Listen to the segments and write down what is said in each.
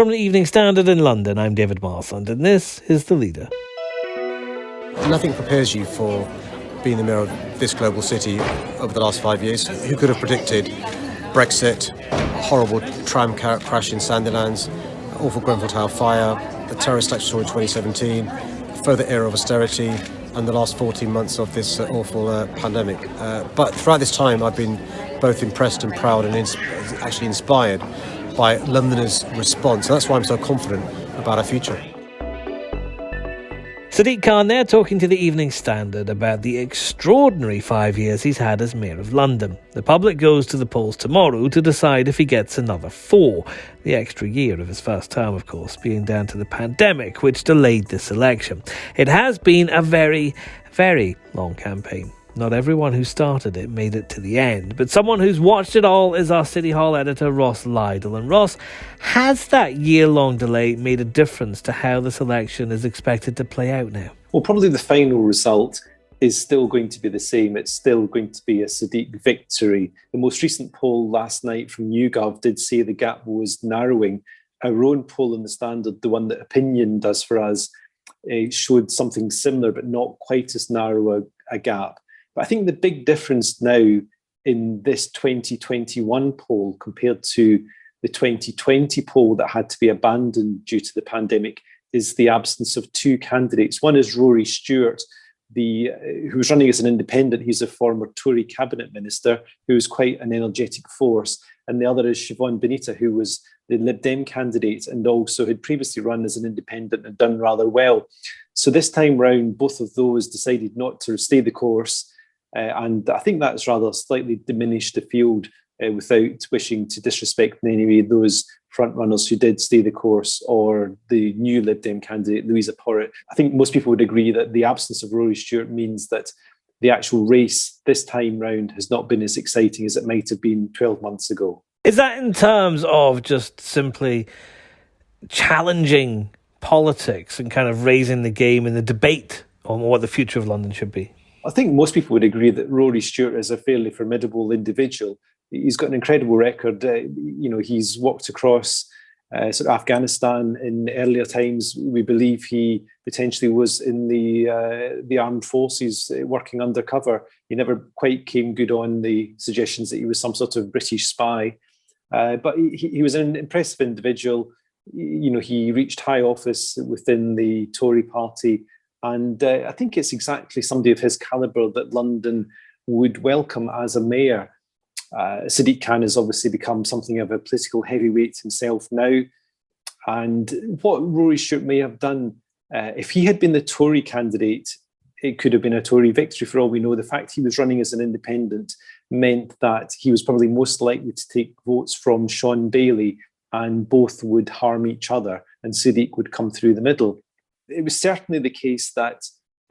From the Evening Standard in London, I'm David Marsland, and this is The Leader. Nothing prepares you for being the mayor of this global city over the last 5 years. Who could have predicted Brexit, a horrible tram crash in Sandilands, awful Grenfell Tower fire, the terrorist lecture in 2017, further era of austerity, and the last 14 months of this awful pandemic. But throughout this time, I've been both impressed and proud and actually inspired by Londoners' response. And that's why I'm so confident about our future. Sadiq Khan there talking to the Evening Standard about the extraordinary 5 years he's had as Mayor of London. The public goes to the polls tomorrow to decide if he gets another 4. The extra year of his first term, of course, being down to the pandemic, which delayed this election. It has been a very, very long campaign. Not everyone who started it made it to the end, but someone who's watched it all is our City Hall editor, Ross Lydall. And Ross, has that year-long delay made a difference to how this election is expected to play out now? Well, probably the final result is still going to be the same. It's still going to be a Sadiq victory. The most recent poll last night from YouGov did say the gap was narrowing. Our own poll in the Standard, the one that Opinion does for us, showed something similar, but not quite as narrow a gap. But I think the big difference now in this 2021 poll compared to the 2020 poll that had to be abandoned due to the pandemic is the absence of 2 candidates. One is Rory Stewart, who was running as an independent. He's a former Tory cabinet minister who was quite an energetic force. And the other is Shaun, who was the Lib Dem candidate and also had previously run as an independent and done rather well. So this time round, both of those decided not to stay the course. And I think that's rather slightly diminished the field without wishing to disrespect in any way those front runners who did stay the course or the new Lib Dem candidate, Louisa Porritt. I think most people would agree that the absence of Rory Stewart means that the actual race this time round has not been as exciting as it might have been 12 months ago. Is that in terms of just simply challenging politics and kind of raising the game in the debate on what the future of London should be? I think most people would agree that Rory Stewart is a fairly formidable individual. He's got an incredible record. He's walked across sort of Afghanistan in earlier times. We believe he potentially was in the armed forces working undercover. He never quite came good on the suggestions that he was some sort of British spy. But he was an impressive individual. He reached high office within the Tory party. And I think it's exactly somebody of his calibre that London would welcome as a mayor. Sadiq Khan has obviously become something of a political heavyweight himself now. And what Rory Stewart may have done, if he had been the Tory candidate, it could have been a Tory victory for all we know. The fact he was running as an independent meant that he was probably most likely to take votes from Shaun Bailey, and both would harm each other, and Sadiq would come through the middle. It was certainly the case that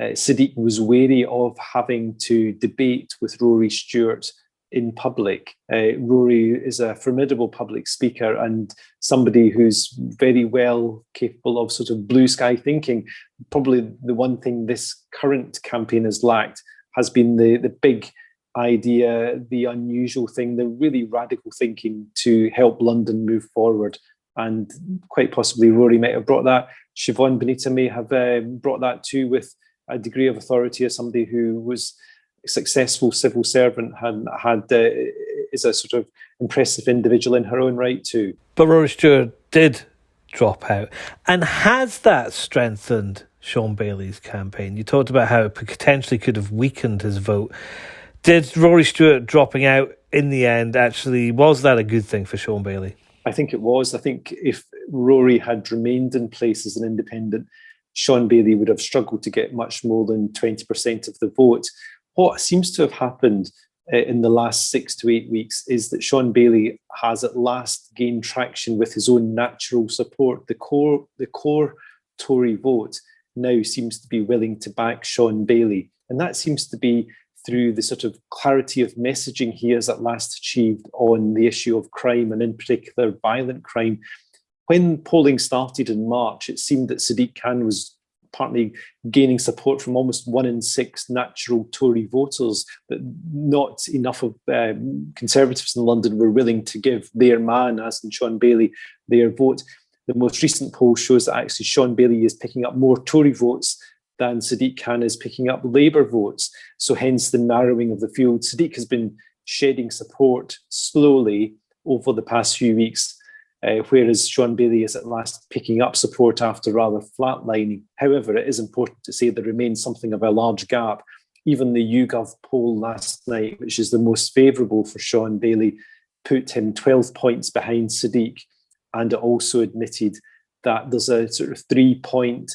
Sadiq was wary of having to debate with Rory Stewart in public. Rory is a formidable public speaker and somebody who's very well capable of sort of blue sky thinking. Probably the one thing this current campaign has lacked has been the big idea, the unusual thing, the really radical thinking to help London move forward. And quite possibly Rory might have brought that. Siobhan Benita may have brought that too, with a degree of authority as somebody who was a successful civil servant and is a sort of impressive individual in her own right too. But Rory Stewart did drop out. And has that strengthened Shaun Bailey's campaign? You talked about how it potentially could have weakened his vote. Did Rory Stewart dropping out in the end actually, was that a good thing for Shaun Bailey? I think it was. I think if Rory had remained in place as an independent, Shaun Bailey would have struggled to get much more than 20% of the vote. What seems to have happened in the last 6 to 8 weeks is that Shaun Bailey has at last gained traction with his own natural support. The core Tory vote now seems to be willing to back Shaun Bailey. And that seems to be through the sort of clarity of messaging he has at last achieved on the issue of crime, and in particular violent crime. When polling started in March, it seemed that Sadiq Khan was partly gaining support from almost 1 in 6 natural Tory voters, that not enough of Conservatives in London were willing to give their man, as in Shaun Bailey, their vote. The most recent poll shows that actually Shaun Bailey is picking up more Tory votes than Sadiq Khan is picking up Labour votes. So hence the narrowing of the field. Sadiq has been shedding support slowly over the past few weeks, whereas Shaun Bailey is at last picking up support after rather flatlining. However, it is important to say there remains something of a large gap. Even the YouGov poll last night, which is the most favourable for Shaun Bailey, put him 12 points behind Sadiq, and it also admitted that there's a sort of 3-point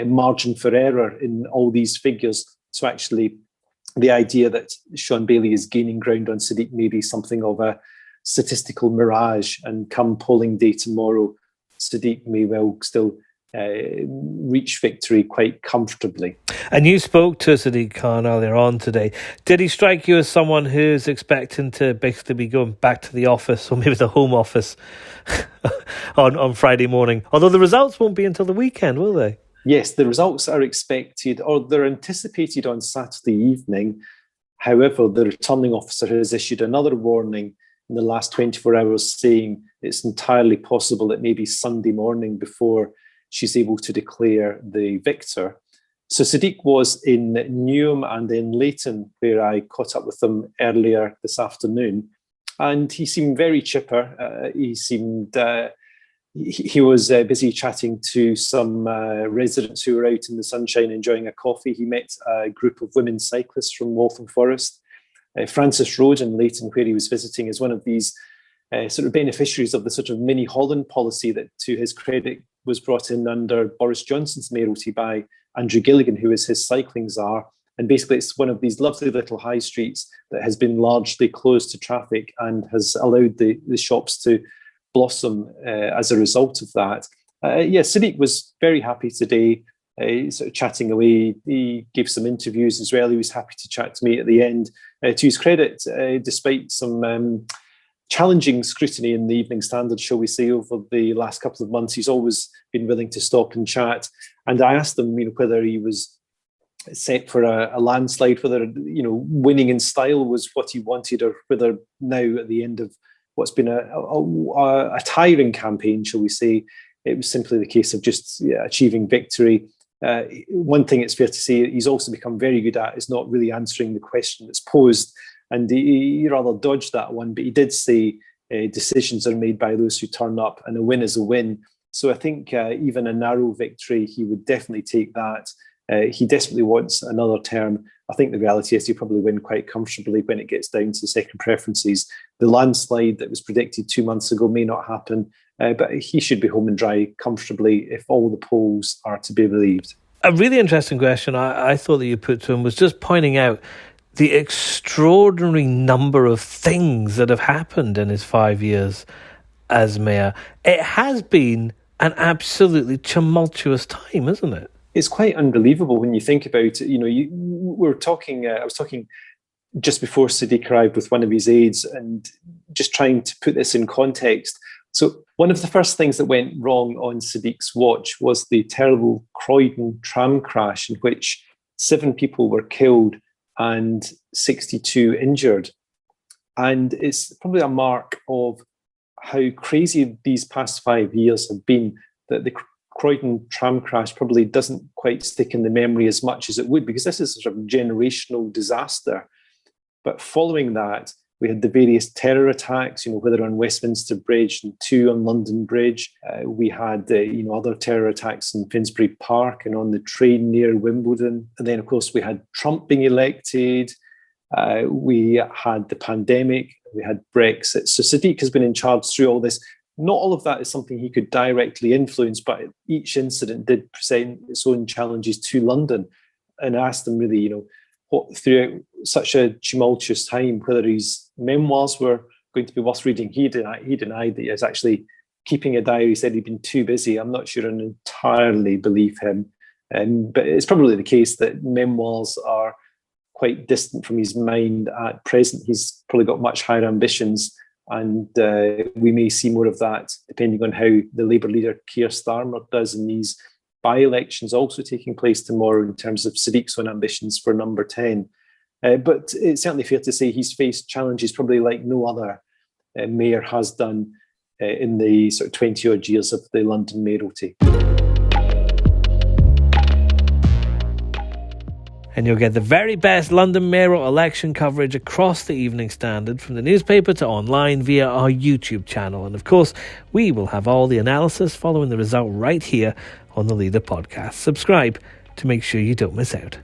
margin for error in all these figures. So actually, the idea that Shaun Bailey is gaining ground on Sadiq may be something of a statistical mirage, and come polling day tomorrow, Sadiq may well still reach victory quite comfortably. And you spoke to Sadiq Khan earlier on today. Did he strike you as someone who's expecting to basically be going back to the office, or maybe the Home Office, on Friday morning? Although the results won't be until the weekend, will they? Yes, the results are expected, or they're anticipated on Saturday evening. However, the returning officer has issued another warning in the last 24 hours saying it's entirely possible that maybe Sunday morning before she's able to declare the victor. So Sadiq was in Newham and in Leighton, where I caught up with him earlier this afternoon. And he seemed very chipper. He was busy chatting to some residents who were out in the sunshine enjoying a coffee. He met a group of women cyclists from Waltham Forest. Francis Road in Leighton, where he was visiting, is one of these sort of beneficiaries of the sort of mini Holland policy that, to his credit, was brought in under Boris Johnson's mayoralty by Andrew Gilligan, who is his cycling czar. And basically, it's one of these lovely little high streets that has been largely closed to traffic and has allowed the shops to blossom as a result of that. Sadiq was very happy today, sort of chatting away. He gave some interviews as well. He was happy to chat to me at the end. To his credit, despite some challenging scrutiny in the Evening Standard, shall we say, over the last couple of months, he's always been willing to stop and chat. And I asked him, whether he was set for a landslide, whether winning in style was what he wanted, or whether now at the end of what's been a tiring campaign, shall we say, it was simply the case of just achieving victory. One thing it's fair to say he's also become very good at is not really answering the question that's posed, and he rather dodged that one, but he did say decisions are made by those who turn up, and a win is a win. So I think even a narrow victory, he would definitely take that. He desperately wants another term. I think the reality is he'll probably win quite comfortably when it gets down to second preferences. The landslide that was predicted 2 months ago may not happen, but he should be home and dry comfortably if all the polls are to be believed. A really interesting question I thought that you put to him was just pointing out the extraordinary number of things that have happened in his 5 years as mayor. It has been an absolutely tumultuous time, isn't it? It's quite unbelievable when you think about it. I was talking just before Sadiq arrived with one of his aides, and just trying to put this in context. So one of the first things that went wrong on Sadiq's watch was the terrible Croydon tram crash, in which 7 people were killed and 62 injured. And it's probably a mark of how crazy these past 5 years have been, that the Croydon tram crash probably doesn't quite stick in the memory as much as it would, because this is a sort of generational disaster. But following that, we had the various terror attacks, whether on Westminster Bridge and 2 on London Bridge. We had, other terror attacks in Finsbury Park and on the train near Wimbledon. And then, of course, we had Trump being elected. We had the pandemic. We had Brexit. So Sadiq has been in charge through all this. Not all of that is something he could directly influence, but each incident did present its own challenges to London. And I asked him really, what throughout such a tumultuous time, whether his memoirs were going to be worth reading. He denied that he was actually keeping a diary. He said he'd been too busy. I'm not sure I entirely believe him. But it's probably the case that memoirs are quite distant from his mind at present. He's probably got much higher ambitions. And we may see more of that depending on how the Labour leader Keir Starmer does in these by-elections also taking place tomorrow in terms of Sadiq's own ambitions for number 10. But it's certainly fair to say he's faced challenges probably like no other mayor has done in the sort of 20 odd years of the London mayoralty. And you'll get the very best London mayoral election coverage across the Evening Standard, from the newspaper to online, via our YouTube channel. And of course, we will have all the analysis following the result right here on the Leader podcast. Subscribe to make sure you don't miss out.